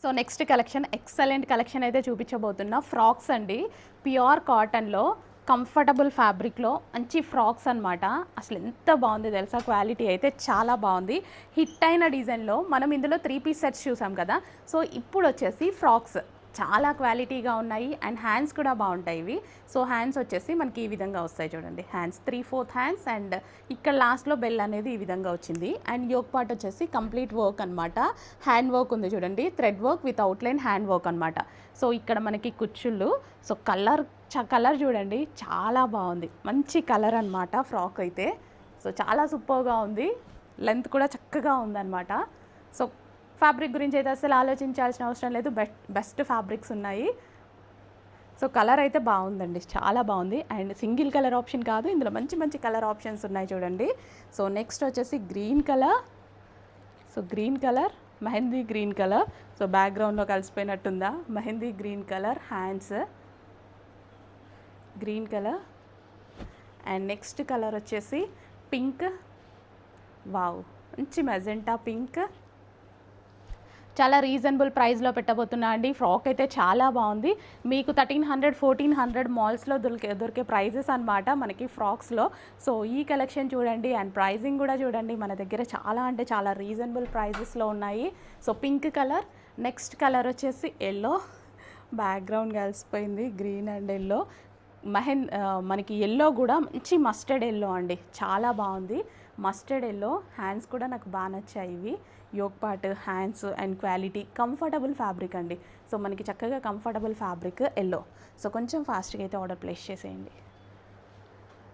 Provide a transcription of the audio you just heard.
So next collection excellent collection అయితే చూపించబోతున్నా. Frocks అండి, pure కాటన్లో కంఫర్టబుల్ ఫ్యాబ్రిక్లో మంచి ఫ్రాక్స్ అనమాట. అసలు ఎంత బాగుంది తెలుసా, క్వాలిటీ అయితే చాలా బాగుంది. హిట్ అయిన డిజైన్లో మనం ఇందులో 3 పీస్ సెట్స్ చూసాం కదా. సో ఇప్పుడు వచ్చేసి ఫ్రాక్స్ చాలా క్వాలిటీగా ఉన్నాయి అండ్ హ్యాండ్స్ కూడా బాగుంటాయి ఇవి. సో హ్యాండ్స్ వచ్చేసి మనకి ఈ విధంగా వస్తాయి చూడండి. హ్యాండ్స్ 3/4 హ్యాండ్స్ అండ్ ఇక్కడ లాస్ట్లో బెల్ అనేది ఈ విధంగా వచ్చింది. అండ్ యోక్ పార్ట్ వచ్చేసి కంప్లీట్ వర్క్ అనమాట. హ్యాండ్ వర్క్ ఉంది చూడండి, thread work with outline hand work అనమాట. సో ఇక్కడ మనకి కుచ్చుళ్ళు. సో కలర్ చూడండి, చాలా బాగుంది, మంచి కలర్ అనమాట ఫ్రాక్ అయితే. సో చాలా సూపర్గా ఉంది, లెంత్ కూడా చక్కగా ఉందన్నమాట. సో ఫ్యాబ్రిక్ గురించి అయితే అసలు ఆలోచించాల్సిన అవసరం లేదు, బెస్ట్ ఫ్యాబ్రిక్స్ ఉన్నాయి. సో కలర్ అయితే బాగుందండి, చాలా బాగుంది. అండ్ సింగిల్ కలర్ ఆప్షన్ కాదు, ఇందులో మంచి మంచి కలర్ ఆప్షన్స్ ఉన్నాయి చూడండి. సో నెక్స్ట్ వచ్చేసి green colour. So green colour, mehendi green colour. So బ్యాక్గ్రౌండ్లో కలిసిపోయినట్టుందా, mehendi green colour hands, green colour. And next colour వచ్చేసి పింక్. వావ్, మంచి మెజెంటా పింక్. చాలా రీజనబుల్ ప్రైస్లో పెట్టబోతున్నా అండి. ఫ్రాక్ అయితే చాలా బాగుంది. మీకు 1300 1400 మాల్స్లో దొరికే ప్రైజెస్ అనమాట మనకి ఫ్రాక్స్లో. సో ఈ కలెక్షన్ చూడండి అండ్ ప్రైజింగ్ కూడా చూడండి, మన దగ్గర చాలా అంటే చాలా రీజనబుల్ ప్రైజెస్లో ఉన్నాయి. So pink colour. Next colour వచ్చేసి ఎల్లో, బ్యాక్గ్రౌండ్ కలిసిపోయింది గ్రీన్ అండ్ ఎల్లో. మనకి ఎల్లో కూడా మంచి మస్టర్డ్ ఎల్లో అండి, చాలా బాగుంది మస్టర్డ్ ఎల్లో. హ్యాండ్స్ కూడా నాకు బాగా నచ్చాయి ఇవి. Yoke part, hands and quality comfortable fabric అండి. సో మనకి చక్కగా కంఫర్టబుల్ ఫ్యాబ్రిక్ ఎల్లో. సో కొంచెం ఫాస్ట్గా అయితే ఆర్డర్ ప్లేస్ చేసేయండి.